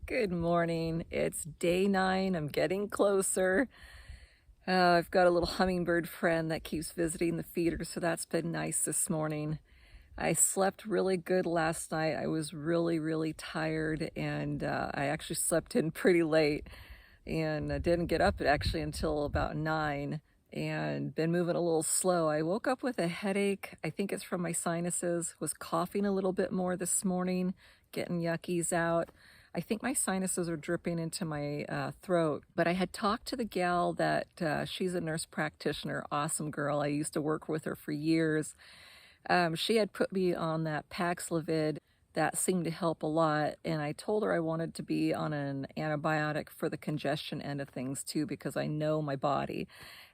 Good morning. It's day 9. I'm getting closer. I've got a little hummingbird friend that keeps visiting the feeder, so that's been nice this morning. I slept really good last night. I was really, really tired, and I actually slept in pretty late and didn't get up actually until about 9 and been moving a little slow. I woke up with a headache. I think it's from my sinuses. Was coughing a little bit more this morning, getting yuckies out. I think my sinuses are dripping into my throat, but I had talked to the gal that she's a nurse practitioner, awesome girl. I used to work with her for years. She had put me on that Paxlovid that seemed to help a lot, and I told her I wanted to be on an antibiotic for the congestion end of things too, because I know my body.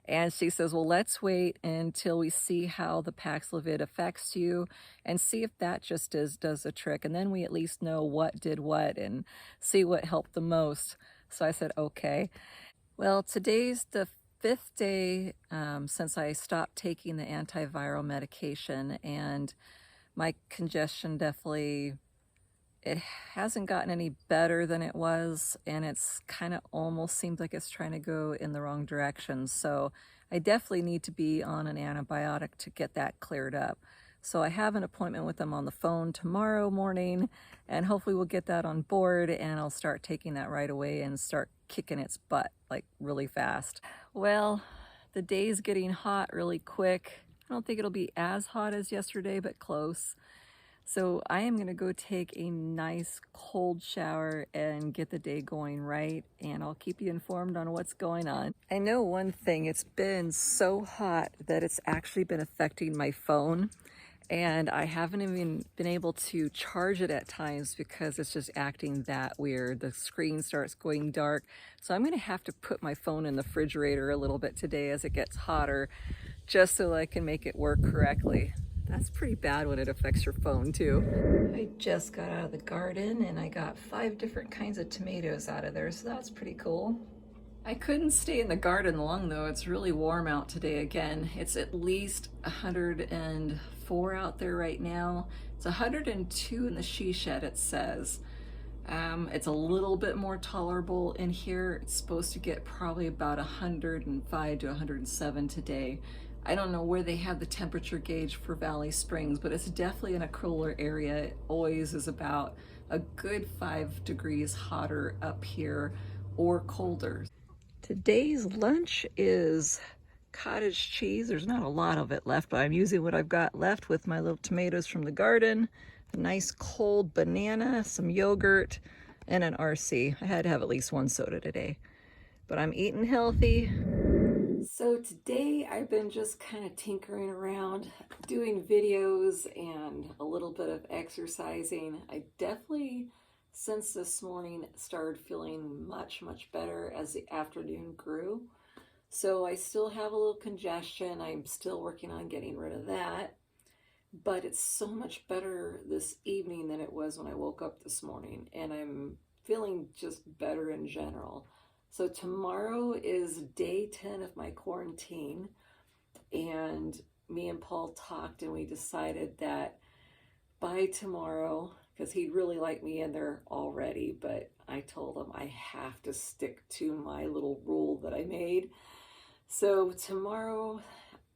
And she says, well, let's wait until we see how the Paxlovid affects you and see if that just does the trick. And then we at least know what did what and see what helped the most. So I said, okay. Well, today's the 5th day since I stopped taking the antiviral medication, and my congestion definitely, it hasn't gotten any better than it was, and it's kind of almost seems like it's trying to go in the wrong direction. So I definitely need to be on an antibiotic to get that cleared up. So I have an appointment with them on the phone tomorrow morning, and hopefully we'll get that on board, and I'll start taking that right away and start kicking its butt like really fast. Well, the day's getting hot really quick. I don't think it'll be as hot as yesterday, but close. So I am going to go take a nice cold shower and get the day going right, and I'll keep you informed on what's going on. I know one thing, it's been so hot that it's actually been affecting my phone, and I haven't even been able to charge it at times because it's just acting that weird. The screen starts going dark. So I'm going to have to put my phone in the refrigerator a little bit today as it gets hotter, just so I can make it work correctly. That's pretty bad when it affects your phone too. I just got out of the garden and I got 5 different kinds of tomatoes out of there, so that's pretty cool. I couldn't stay in the garden long though. It's really warm out today again. It's at least 104 out there right now. It's 102 in the she shed, it says. It's a little bit more tolerable in here. It's supposed to get probably about 105 to 107 today. I don't know where they have the temperature gauge for Valley Springs, but it's definitely in a cooler area. It always is about a good 5 degrees hotter up here or colder. Today's lunch is cottage cheese. There's not a lot of it left, but I'm using what I've got left with my little tomatoes from the garden, a nice cold banana, some yogurt, and an RC. I had to have at least one soda today, but I'm eating healthy. So today I've been just kind of tinkering around, doing videos and a little bit of exercising. I definitely, since this morning, started feeling much better as the afternoon grew. So I still have a little congestion. I'm still working on getting rid of that, but it's so much better this evening than it was when I woke up this morning, and I'm feeling just better in general. So tomorrow is day 10 of my quarantine, and me and Paul talked and we decided that by tomorrow, because he'd really like me in there already, but I told him I have to stick to my little rule that I made. So tomorrow,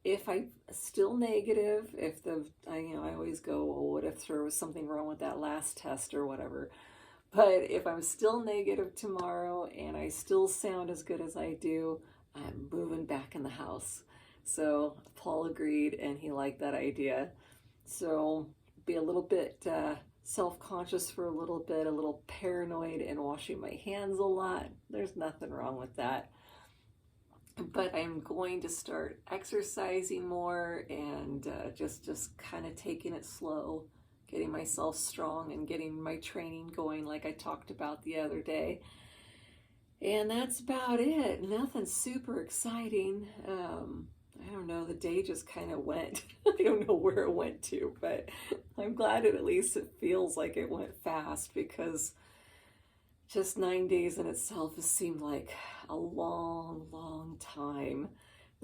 if I'm still negative, if I always go, well, what if there was something wrong with that last test or whatever? But if I'm still negative tomorrow and I still sound as good as I do, I'm moving back in the house. So Paul agreed and he liked that idea. So be a little bit self-conscious for a little paranoid, and washing my hands a lot. There's nothing wrong with that. But I'm going to start exercising more and just kind of taking it slow, getting myself strong and getting my training going like I talked about the other day. And that's about it. Nothing super exciting. I don't know, the day just kind of went. I don't know where it went to, but I'm glad at least it feels like it went fast, because just 9 days in itself has seemed like a long time.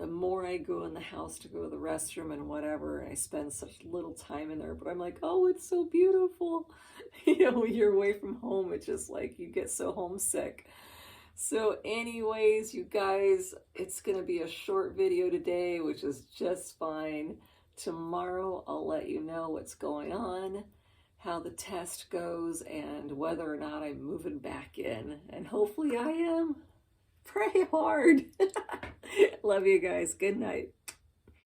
the more I go in the house to go to the restroom and whatever, and I spend such little time in there, but I'm like, oh, it's so beautiful. When you're away from home, it's just like you get so homesick. So anyways, you guys, it's going to be a short video today, which is just fine. Tomorrow, I'll let you know what's going on, how the test goes, and whether or not I'm moving back in. And hopefully I am. Pray hard. Love you guys. Good night.